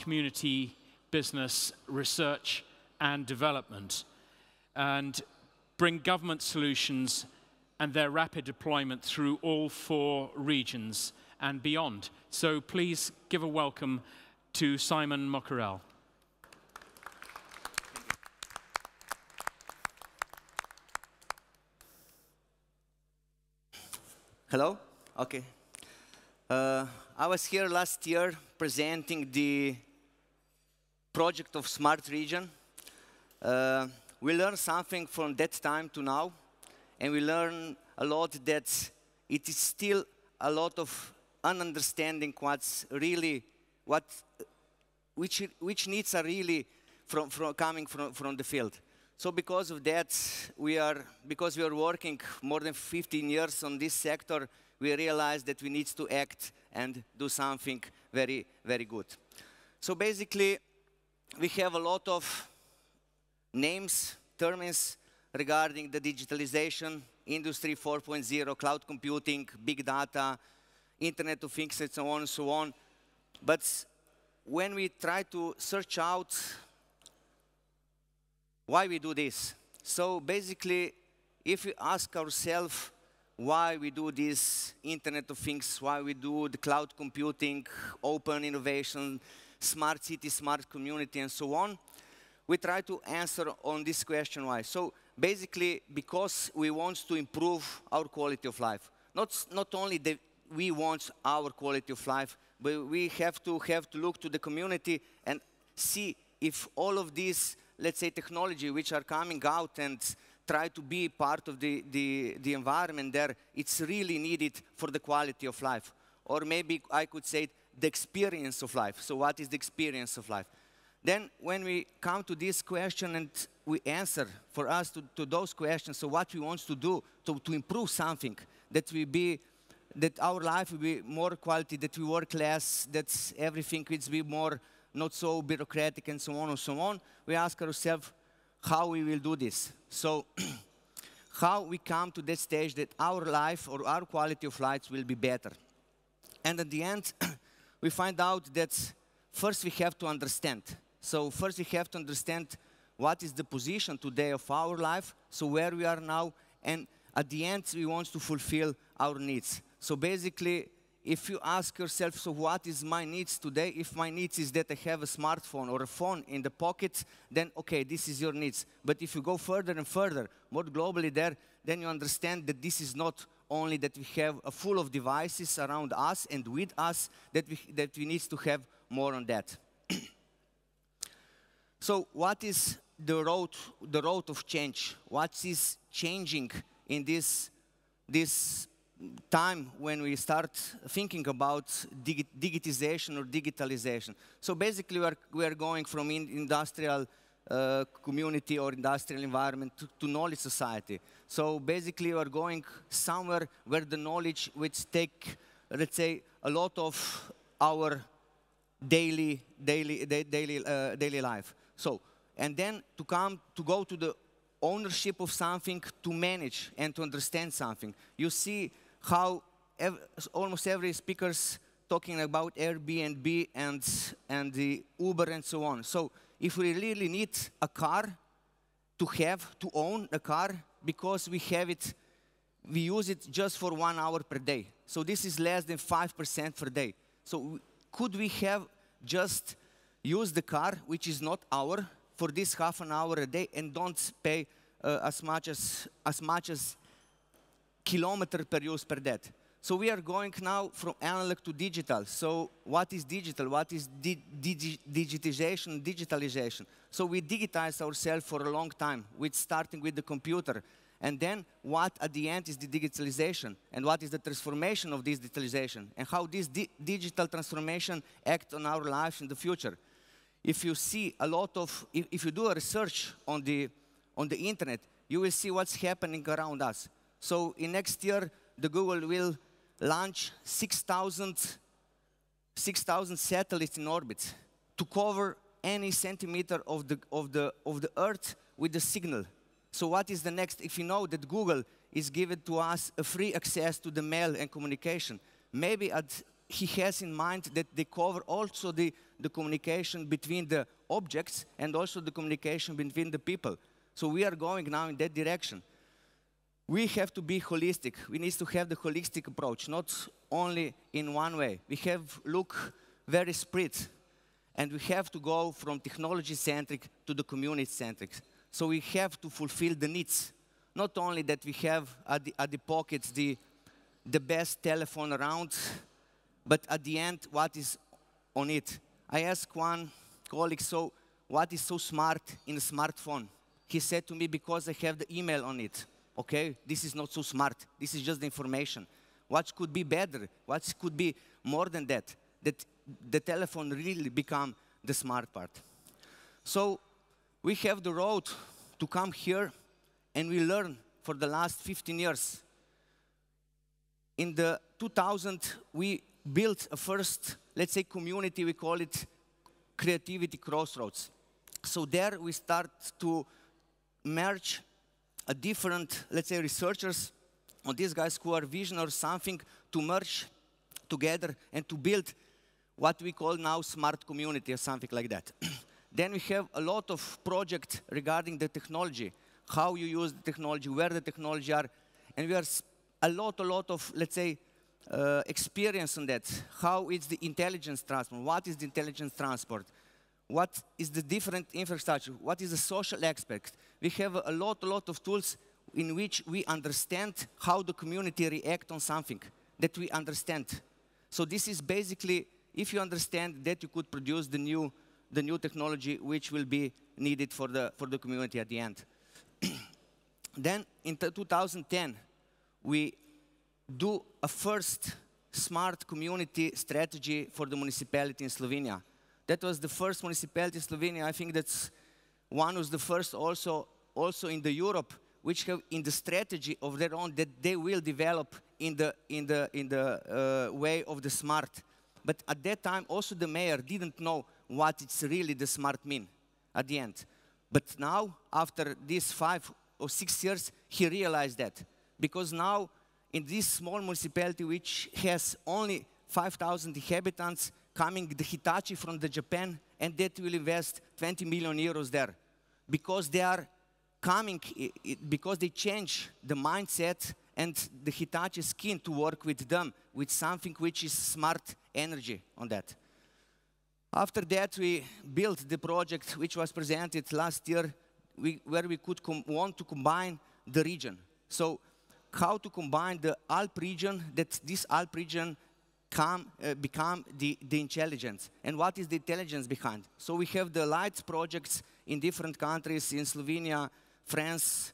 community business research and development, and bring government solutions and their rapid deployment through all 4 regions and beyond. So please give a welcome to Simon Mokorel. Hello? Okay. I was here last year presenting the project of Smart Region. We learned something from that time to now, and we learned a lot that it is still a lot of ununderstanding which needs are really coming from the field. So because of that, because we are working more than 15 years on this sector, we realized that we need to act and do something very, very good. So basically, we have a lot of names, terms regarding the digitalization, Industry 4.0, cloud computing, big data, Internet of Things, and so on and so on. But when we try to search out why we do this, so basically, if we ask ourselves why we do this Internet of Things, why we do the cloud computing, open innovation, smart city, smart community, and so on, we try to answer on this question why. So basically, because we want to improve our quality of life. Not only that we want our quality of life, but we have to look to the community and see if all of these, let's say, technology which are coming out and try to be part of the environment there, it's really needed for the quality of life. Or maybe I could say the experience of life. So what is the experience of life? Then when we come to this question and we answer for us to those questions, so what we want to do to improve something, that our life will be more quality, that we work less, that everything will be more not so bureaucratic and so on, we ask ourselves how we will do this. So how we come to that stage that our life or our quality of life will be better. And at the end, we find out that first we have to understand. So first we have to understand what is the position today of our life, so where we are now, and at the end we want to fulfill our needs. So basically, if you ask yourself, so what is my needs today? If my needs is that I have a smartphone or a phone in the pocket, then okay, this is your needs. But if you go further and further, more globally there, then you understand that this is not only that we have a full of devices around us and with us, that we need to have more on that. So what is the road of change? What is changing in this time when we start thinking about digitization or digitalization? So basically, we are going from industrial community or industrial environment to knowledge society. So basically, we are going somewhere where the knowledge which take, let's say, a lot of our daily life. So, and then to go to the ownership of something, to manage and to understand something. You see how almost every speaker's talking about Airbnb and the Uber and so on. So if we really need a car, to own a car, because we have it, we use it just for 1 hour per day. So this is less than 5% per day. So could we have just use the car, which is not our, for this half an hour a day and don't pay as much as kilometer per use per that? So we are going now from analog to digital. So what is digital? What is digitization, digitalization? So we digitize ourselves for a long time, with starting with the computer. And then what at the end is the digitalization? And what is the transformation of this digitalization? And how this digital transformation act on our lives in the future? If you see a lot of, if you do a research on the internet, you will see what's happening around us. So in next year, the Google will launch 6,000 satellites in orbit to cover any centimeter of the Earth with the signal. So what is the next? If you know that Google is giving to us a free access to the mail and communication, maybe he has in mind that they cover also the communication between the objects and also the communication between the people. So we are going now in that direction. We have to be holistic. We need to have the holistic approach, not only in one way. We have look very spread, and we have to go from technology-centric to the community-centric. So we have to fulfill the needs. Not only that we have at the pockets the best telephone around, but at the end, what is on it? I asked one colleague, so what is so smart in a smartphone? He said to me, because I have the email on it. Okay, this is not so smart. This is just the information. What could be better? What could be more than that? That the telephone really become the smart part. So we have the road to come here, and we learn for the last 15 years. In the 2000, we built a first, let's say, community. We call it Creativity Crossroads. So there we start to merge a different, let's say, researchers, or these guys who are vision or something, to merge together and to build what we call now smart community or something like that. Then we have a lot of projects regarding the technology, how you use the technology, where the technology are, and we are a lot of, let's say, experience on that. How is the intelligence transport? What is the intelligence transport? What is the different infrastructure? What is the social aspect? We have a lot of tools in which we understand how the community react on something that we understand. So this is basically, if you understand that, you could produce the new technology which will be needed for the community at the end. Then in 2010, we do a first smart community strategy for the municipality in Slovenia. That was the first municipality in Slovenia. I think that's one of the first also in the Europe, which have in the strategy of their own that they will develop in the way of the smart. But at that time, also the mayor didn't know what it's really the smart mean at the end. But now, after these 5 or 6 years, he realized that. Because now, in this small municipality, which has only 5,000 inhabitants, coming the Hitachi from Japan, and that will invest 20 million euros there. Because they are coming, because they change the mindset, and the Hitachi is keen to work with them, with something which is smart energy on that. After that, we built the project which was presented last year, where we could want to combine the region. So how to combine the Alp region, that this Alp region become the intelligence. And what is the intelligence behind? So we have the lights projects in different countries, in Slovenia, France,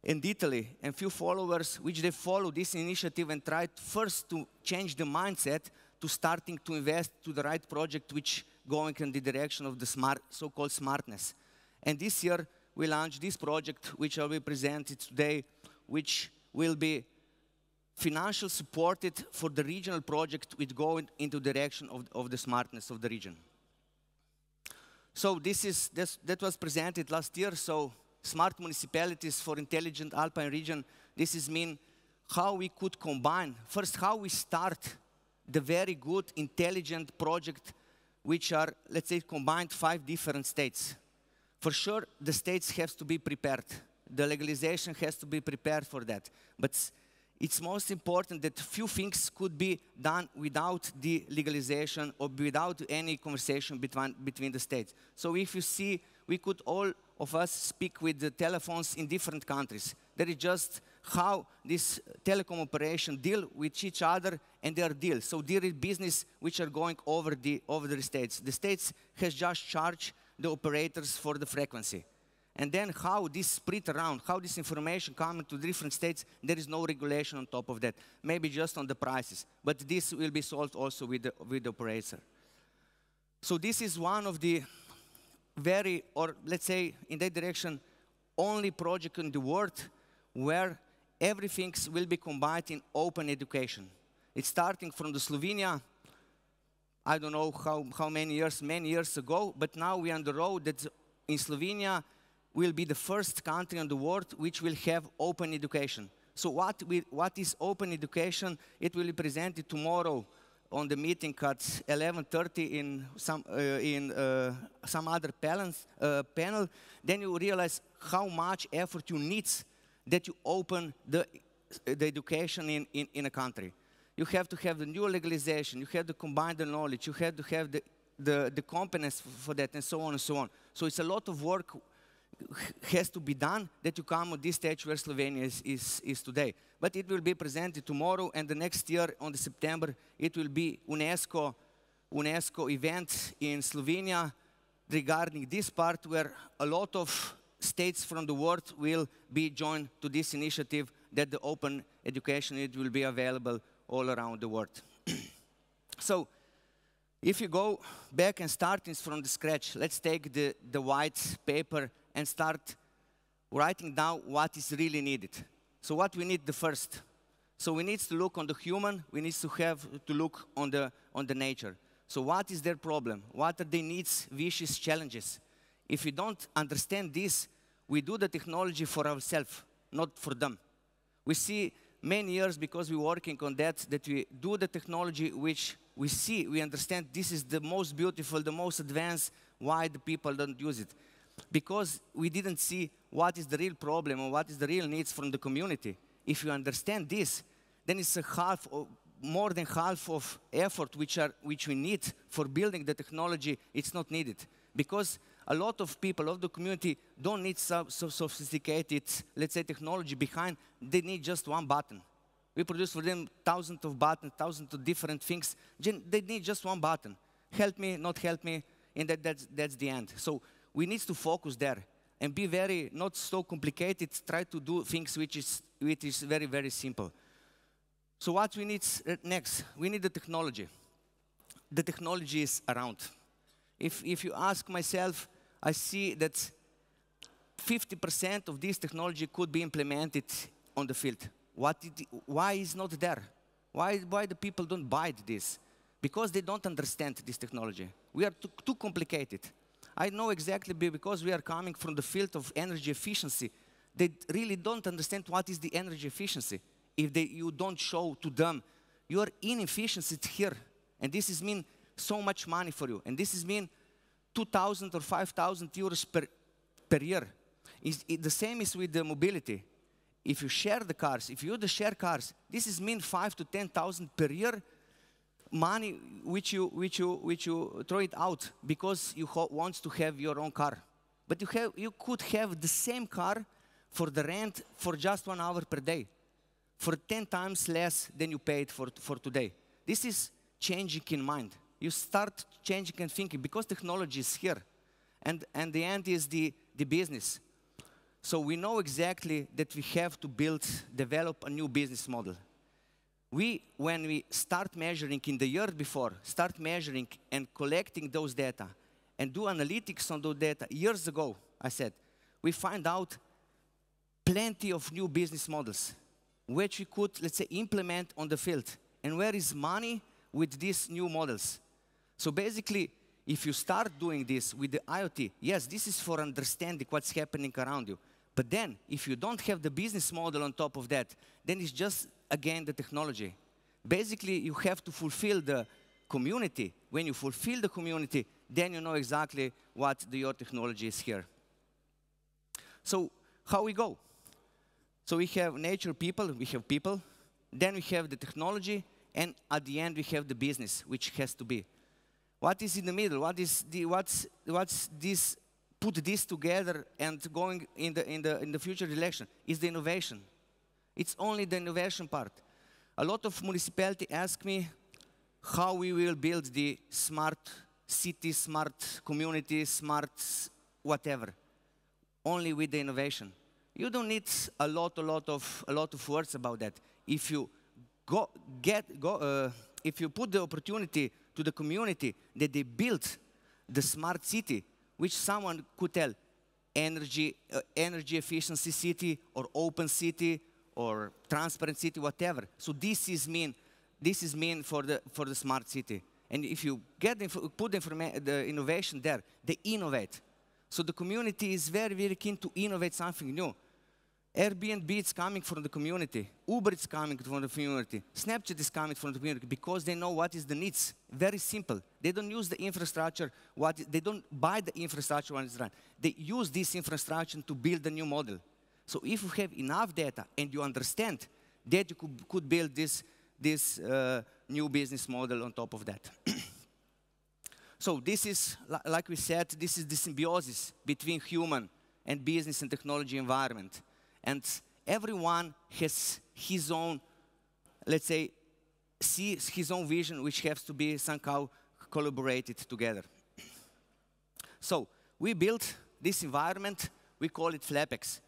and Italy, and few followers, which they follow this initiative and try first to change the mindset to starting to invest to the right project, which going in the direction of the smart, so-called smartness. And this year, we launched this project, which I will present today, which will be financial supported for the regional project, which go into the direction of the smartness of the region. So that was presented last year. So smart municipalities for intelligent Alpine region. This is mean how we could combine, first how we start the very good intelligent project, which are, let's say, combined 5 different states. For sure, the states have to be prepared. The legalization has to be prepared for that. But it's most important that few things could be done without the legalization or without any conversation between the states. So if you see, we could all of us speak with the telephones in different countries. That is just how this telecom operation deal with each other and their deal. So there is business which are going over the states. The states has just charged the operators for the frequency. And then how this spread around, how this information comes to different states, there is no regulation on top of that. Maybe just on the prices. But this will be solved also with the operator. So this is one of the very, or let's say in that direction, only project in the world where everything will be combined in open education. It's starting from the Slovenia, I don't know how many years ago, but now we are on the road that in Slovenia will be the first country in the world which will have open education. So what is open education? It will be presented tomorrow on the meeting at 11:30 in some other panel, then you realize how much effort you need that you open the education in a country. You have to have the new legalization, you have to combine the knowledge, you have to have the competence for that, and so on and so on. So it's a lot of work has to be done that you come on this stage where Slovenia is today. But it will be presented tomorrow, and the next year, on the September, it will be UNESCO event in Slovenia regarding this part, where a lot of states from the world will be joined to this initiative, that the open education, it will be available all around the world. So, if you go back and start this from the scratch, let's take the white paper and start writing down what is really needed. So what we need the first. So we need to look on the human, we need to have to look on the nature. So what is their problem? What are their needs, wishes, challenges? If we don't understand this, we do the technology for ourselves, not for them. We see many years, because we're working on that we do the technology which we see, we understand this is the most beautiful, the most advanced, why the people don't use it. Because we didn't see what is the real problem or what is the real needs from the community. If you understand this, then it's more than half of effort which we need for building the technology, it's not needed. Because a lot of people of the community don't need so sophisticated, let's say, technology behind. They need just one button. We produce for them thousands of buttons, thousands of different things. They need just one button. Help me, not help me, and that's the end. So we need to focus there and be very, not so complicated, try to do things which is very, very simple. So what we need next? We need the technology. The technology is around. If you ask myself, I see that 50% of this technology could be implemented on the field. Why is not there? Why the people don't buy this? Because they don't understand this technology. We are too complicated. I know exactly because we are coming from the field of energy efficiency. They really don't understand what is the energy efficiency. If you don't show to them your inefficiency here, and this is mean so much money for you, and this is mean 2,000 or 5,000 euros per year. The same is with the mobility. If you share the cars, if you share cars, this is mean 5,000 to 10,000 per year money which you throw it out because you want to have your own car. But you could have the same car for the rent for just 1 hour per day, for 10 times less than you paid for today. This is changing in mind. You start changing and thinking because technology is here, and the end is the business. So we know exactly that we have to develop a new business model. When we start measuring in the year before, start measuring and collecting those data and do analytics on those data, years ago, I said, we find out plenty of new business models which we could, let's say, implement on the field. And where is money with these new models? So basically, if you start doing this with the IoT, yes, this is for understanding what's happening around you. But then, if you don't have the business model on top of that, then it's just, again, the technology. Basically, you have to fulfill the community. When you fulfill the community, then you know exactly what your technology is here. So, how we go? So we have nature, people, we have people. Then we have the technology, and at the end, we have the business, which has to be. What is in the middle? What's this? Put this together and going in the future direction is the innovation. It's only the innovation part. A lot of municipalities ask me how we will build the smart city, smart community, smart whatever. Only with the innovation. You don't need a lot of words about that. If you if you put the opportunity to the community that they build the smart city, which someone could tell, energy efficiency city, or open city, or transparent city, whatever. So this is mean for the smart city. And if you put the innovation there, they innovate. So the community is very, very keen to innovate something new. Airbnb is coming from the community. Uber is coming from the community. Snapchat is coming from the community because they know what is the needs. Very simple. They don't use the infrastructure. They don't buy the infrastructure when it's run. They use this infrastructure to build a new model. So if you have enough data and you understand that you could build this new business model on top of that. So this is, like we said, this is the symbiosis between human and business and technology environment. And everyone has his own, let's say, sees his own vision, which has to be somehow collaborated together. So we built this environment, we call it Flapax.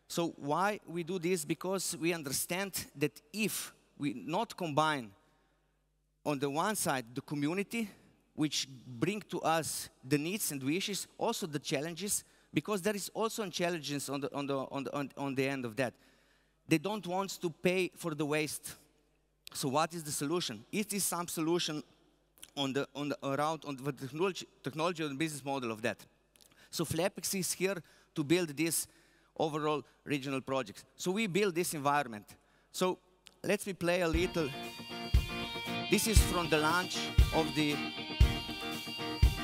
So why we do this? Because we understand that if we not combine, on the one side, the community, which bring to us the needs and wishes, also the challenges, because there is also challenges on the end of that. They don't want to pay for the waste. So what is the solution? It is some solution on the technology and business model of that. So Flapax is here to build this overall regional project. So we build this environment. So let me play a little. This is from the launch of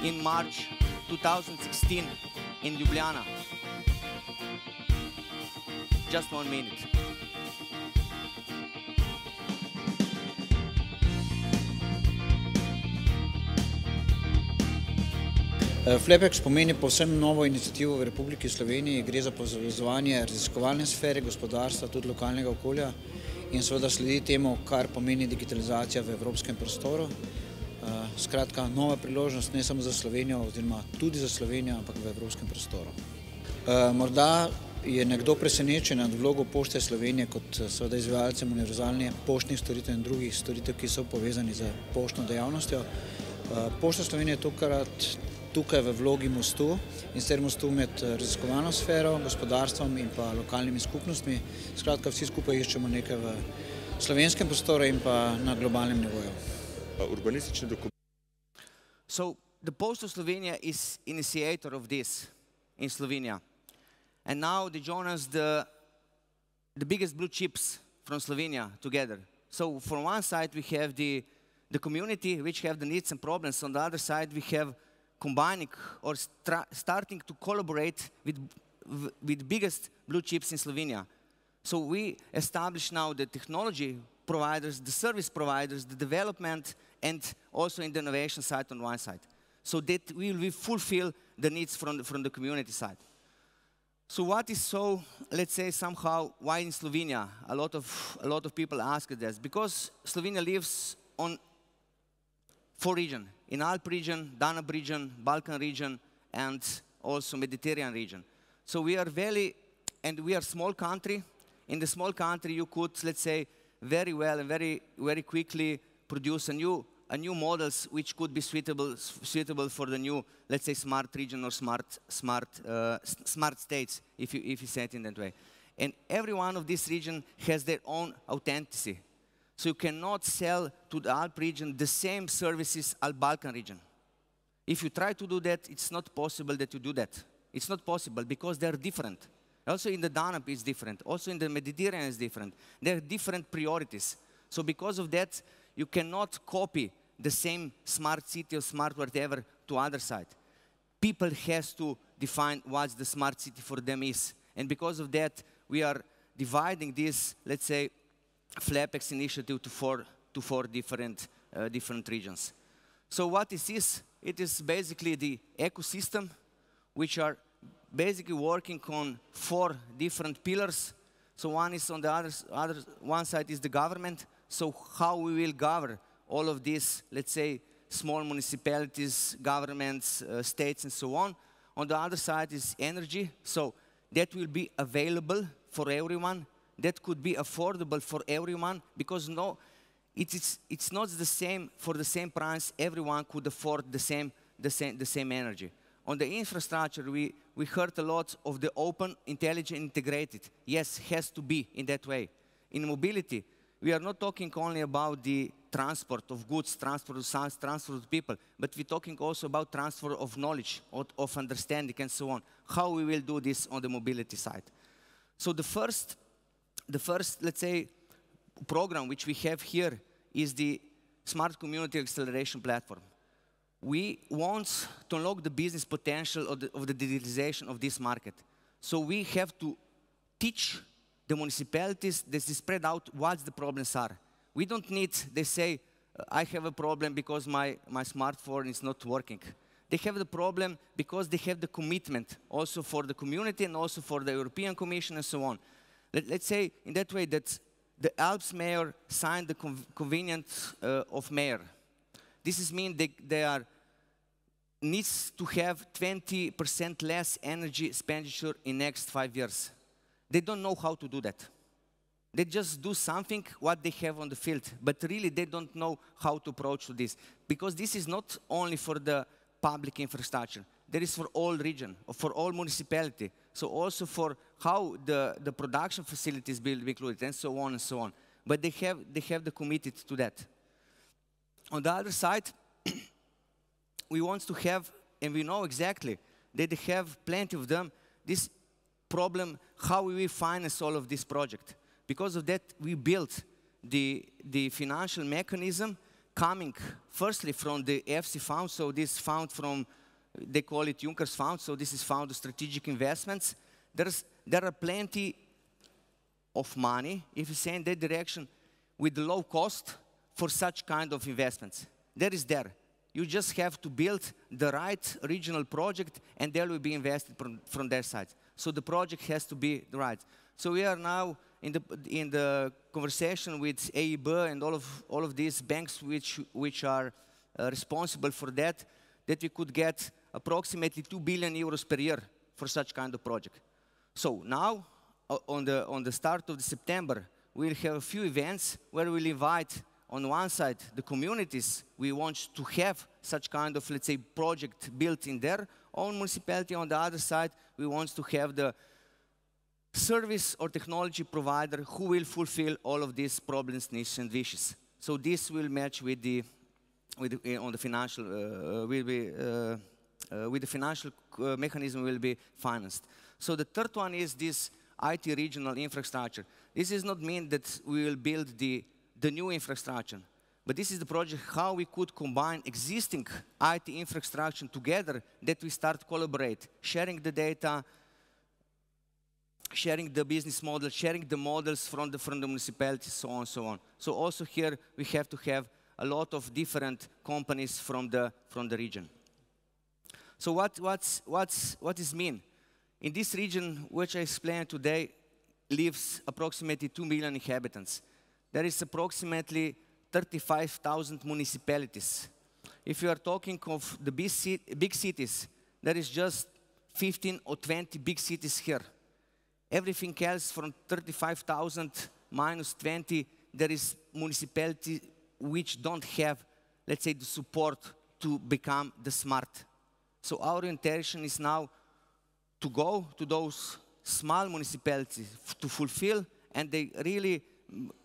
in March 2016 in Ljubljana. Just 1 minute. Flapax pomeni povsem novo inicijativo v Republiki Sloveniji. Gre za povezovanje raziskovalne sfere, gospodarstva, tudi lokalnega okolja in seveda sledi temu, kar pomeni digitalizacija v evropskem prostoru. Skratka, nova priložnost ne samo za Slovenijo, oziroma tudi za Slovenijo, ampak v evropskem prostoru. Morda je nekdo presenečen nad vlogo Pošte Slovenije kot seveda izvajalcem univerzalnih poštnih storitev in drugih storitev, ki so povezani z poštno dejavnostjo. Pošta Slovenije je tukaj v vlogi mostu, in sicer mostu med raziskovalno sfero, gospodarstvom in pa lokalnimi skupnostmi. Skratka, vsi skupaj iščemo nekaj v slovenskem prostoru in pa na globalnem nivoju. Urbanistični dokument. So the Post of Slovenia is initiator of this in Slovenia. And now they join us the biggest blue chips from Slovenia together. So from one side we have the community which have the needs and problems. On the other side we have combining or starting to collaborate with biggest blue chips in Slovenia. So we establish now the technology providers, the service providers, the development, and also in the innovation side on one side. So that we will fulfill the needs from the community side. So what is so, let's say somehow, why in Slovenia? A lot of people ask this. Because Slovenia lives on 4 regions. In Alp region, Danube region, Balkan region, and also Mediterranean region. So we are we are small country. In the small country you could, let's say, very well and very quickly produce a new models which could be suitable for the new, let's say, smart region or smart states, if you say it in that way. And every one of these regions has their own authenticity. So you cannot sell to the Alp region the same services as Balkan region. If you try to do that, it's not possible that you do that. It's not possible because they're different. Also in the Danube is different. Also in the Mediterranean is different. There are different priorities. So because of that, you cannot copy the same smart city or smart whatever to other side. People has to define what the smart city for them is. And because of that, we are dividing this, let's say, Flapax initiative to four different regions. So what is this? It is basically the ecosystem, which are basically working on 4 different pillars. So one is on the one side is the government. So how we will govern all of these, let's say, small municipalities, governments, states, and so on. On the other side is energy. So that will be available for everyone. That could be affordable for everyone, because it's not the same. For the same price, everyone could afford the same energy. On the infrastructure, we heard a lot of the open, intelligent, integrated. Yes, has to be in that way. In mobility, we are not talking only about the transport of goods, transport of science, transport of people, but we're talking also about transfer of knowledge, of understanding, and so on. How we will do this on the mobility side. So the first, let's say, program which we have here is the Smart Community Acceleration Platform. We want to unlock the business potential of the digitalization of this market. So we have to teach the municipalities that they spread out what the problems are. We don't need, they say, I have a problem because my smartphone is not working. They have the problem because they have the commitment also for the community and also for the European Commission and so on. Let's say in that way that the Alps mayor signed the convenient of mayor. This means they needs to have 20% less energy expenditure in next 5 years. They don't know how to do that. They just do something what they have on the field, but really they don't know how to approach to this. Because this is not only for the public infrastructure. There is for all region, for all municipality. So also for how the production facilities will be included and so on and so on. But they have the committed to that. On the other side, we want to have, and we know exactly that they have plenty of them, this problem, how we will finance all of this project. Because of that, we built the financial mechanism coming firstly from the EFSI fund, so this fund from, they call it Juncker's fund, so this is fund of strategic investments. There are plenty of money, if you say in that direction, with low cost for such kind of investments. That is there. You just have to build the right regional project and there will be invested from their side. So the project has to be right. So we are now in the conversation with EIB and all of these banks which are responsible for that we could get approximately 2 billion euros per year for such kind of project. So now, on the start of September, we'll have a few events where we'll invite on one side the communities we want to have such kind of, let's say, project built in their own municipality. On the other side, we want to have the service or technology provider who will fulfill all of these problems, needs, and wishes. So this will match with the financial mechanism will be financed. So the third one is this IT regional infrastructure. This does not mean that we will build the new infrastructure, but this is the project how we could combine existing IT infrastructure together, that we start collaborate, sharing the data, sharing the business model, sharing the models from the municipalities, so on and so on. So also here we have to have a lot of different companies from the region. So what does mean? In this region, which I explained today, lives approximately 2 million inhabitants. There is approximately 35,000 municipalities. If you are talking of the big cities, there is just 15 or 20 big cities here. Everything else from 35,000 minus 20, there is municipalities which don't have, let's say, the support to become the smart. So our intention is now to go to those small municipalities to fulfill, and they really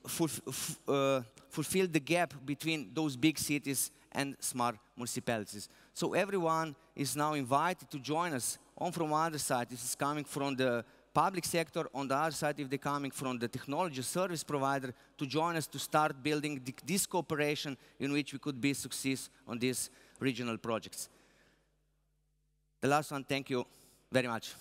fulfill the gap between those big cities and smart municipalities. So everyone is now invited to join us. From one other side, this is coming from the public sector. On the other side, if they're coming from the technology service provider, to join us to start building this cooperation in which we could be success on these regional projects. The last one, thank you very much.